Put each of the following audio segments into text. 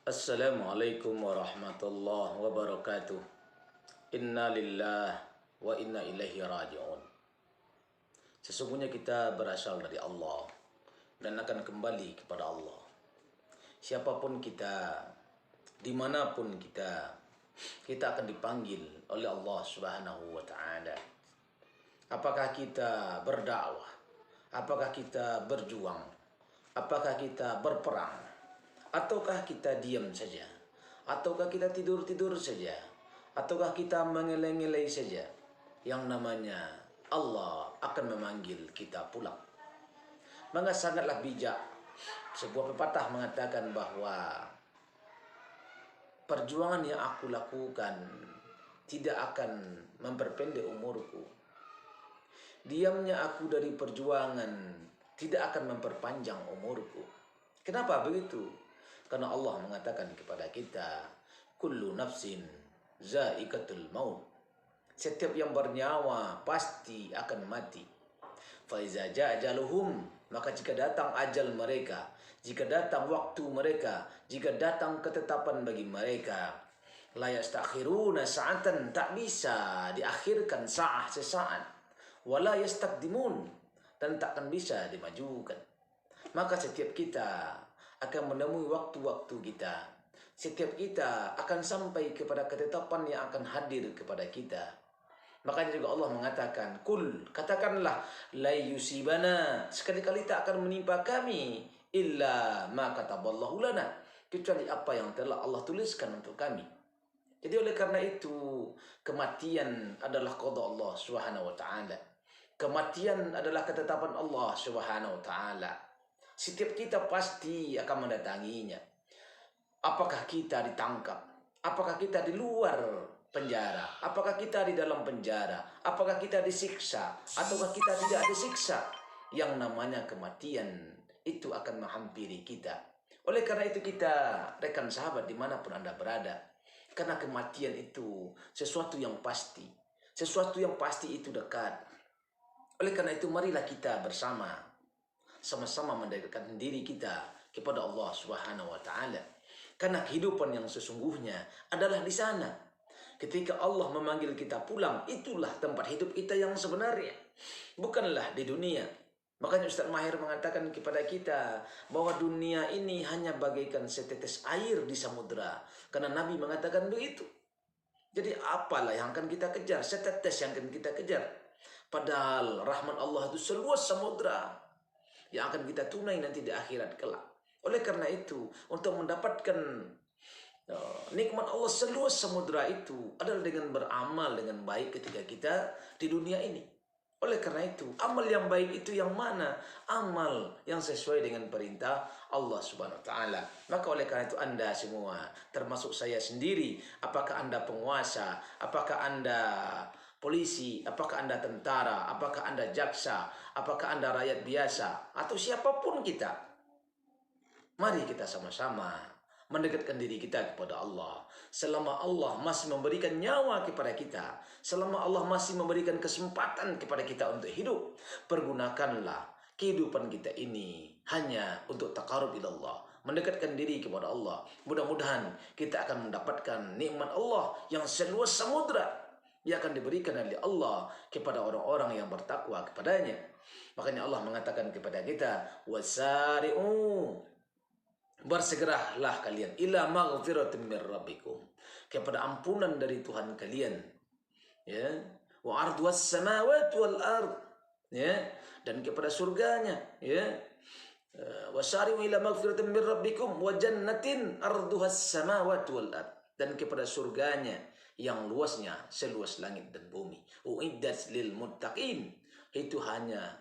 Assalamualaikum warahmatullahi wabarakatuh. Inna lillah wa inna ilaihi raji'un. Sesungguhnya kita berasal dari Allah dan akan kembali kepada Allah. Siapapun kita, dimanapun kita akan dipanggil oleh Allah Subhanahu wa Ta'ala. Apakah kita berdakwah? Apakah kita berjuang? Apakah kita berperang? Ataukah kita diam saja? Ataukah kita tidur-tidur saja? Ataukah kita mengeleng-eleng saja? Yang namanya Allah akan memanggil kita pulang. Maka sangatlah bijak sebuah pepatah mengatakan bahwa perjuangan yang aku lakukan tidak akan memperpendek umurku. Diamnya aku dari perjuangan tidak akan memperpanjang umurku. Kenapa begitu? Karena Allah mengatakan kepada kita, kullu nafsin za'iqatul maut. Setiap yang bernyawa pasti akan mati. Fa iza ja'a ajaluhum, maka jika datang ajal mereka, jika datang waktu mereka, jika datang ketetapan bagi mereka, la yastakhiruna sa'atan, tak bisa diakhirkan sesaat, wala yastaqdimun, dan takkan bisa dimajukan. Maka setiap kita akan menemui waktu-waktu kita. Setiap kita akan sampai kepada ketetapan yang akan hadir kepada kita. Makanya juga Allah mengatakan, kul, katakanlah, la yusibana, sekali-kali tak akan menimpa kami, illa ma kataballahu lana, kecuali apa yang telah Allah tuliskan untuk kami. Jadi oleh karena itu, kematian adalah qada Allah Subhanahu wa Ta'ala. Kematian adalah ketetapan Allah Subhanahu wa Ta'ala. Setiap kita pasti akan mendatanginya. Apakah kita ditangkap? Apakah kita di luar penjara? Apakah kita di dalam penjara? Apakah kita disiksa? Ataukah kita tidak disiksa? Yang namanya kematian itu akan menghampiri kita. Oleh karena itu kita, rekan sahabat dimanapun Anda berada, karena kematian itu sesuatu yang pasti. Sesuatu yang pasti itu dekat. Oleh karena itu marilah kita bersama sama-sama mendekatkan diri kita kepada Allah Subhanahu wa Ta'ala. Karena kehidupan yang sesungguhnya adalah di sana. Ketika Allah memanggil kita pulang, itulah tempat hidup kita yang sebenarnya, bukanlah di dunia. Makanya Ustaz Mahir mengatakan kepada kita bahwa dunia ini hanya bagaikan setetes air di samudera. Karena Nabi mengatakan begitu. Jadi apalah yang akan kita kejar? Setetes yang akan kita kejar. Padahal rahmat Allah itu seluas samudera yang akan kita tunai nanti di akhirat kelak. Oleh karena itu, untuk mendapatkan nikmat Allah seluas samudera itu adalah dengan beramal dengan baik ketika kita di dunia ini. Oleh karena itu, amal yang baik itu yang mana? Amal yang sesuai dengan perintah Allah Subhanahu wa Ta'ala. Maka oleh karena itu Anda semua, termasuk saya sendiri, apakah Anda penguasa, apakah Anda polisi, apakah Anda tentara, apakah Anda jaksa, apakah Anda rakyat biasa, atau siapapun kita, mari kita sama-sama mendekatkan diri kita kepada Allah. Selama Allah masih memberikan nyawa kepada kita, selama Allah masih memberikan kesempatan kepada kita untuk hidup, pergunakanlah kehidupan kita ini hanya untuk taqarrub ila Allah, mendekatkan diri kepada Allah. Mudah-mudahan kita akan mendapatkan nikmat Allah yang seluas samudra yang akan diberikan oleh Allah kepada orang-orang yang bertakwa kepadanya. Makanya Allah mengatakan kepada kita, wasari'u, bersegeralah kalian ila maghfiratin mir rabbikum, kepada ampunan dari Tuhan kalian, ya, wa arduas samawati wal ard, ya, dan kepada surganya, ya, wasari'u ila maghfiratin mir rabbikum wa jannatin arduhas samawati wal ard, dan kepada surganya yang luasnya seluas langit dan bumi. Uiddat lil muttaqin, itu hanya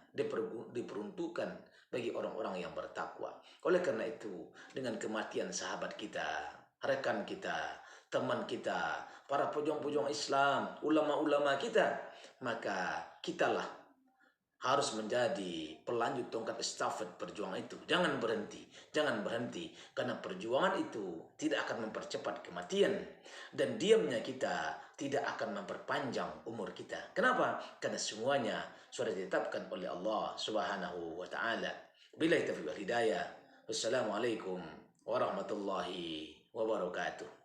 diperuntukkan bagi orang-orang yang bertakwa. Oleh karena itu, dengan kematian sahabat kita, rekan kita, teman kita, para pejuang-pejuang Islam, ulama-ulama kita, maka kitalah harus menjadi pelanjut tongkat estafet perjuangan itu. Jangan berhenti, jangan berhenti, karena perjuangan itu tidak akan mempercepat kematian, dan diamnya kita tidak akan memperpanjang umur kita. Kenapa? Karena semuanya sudah ditetapkan oleh Allah Subhanahu wa Ta'ala. Billahi taufiq wal hidayah. Wassalamualaikum warahmatullahi wabarakatuh.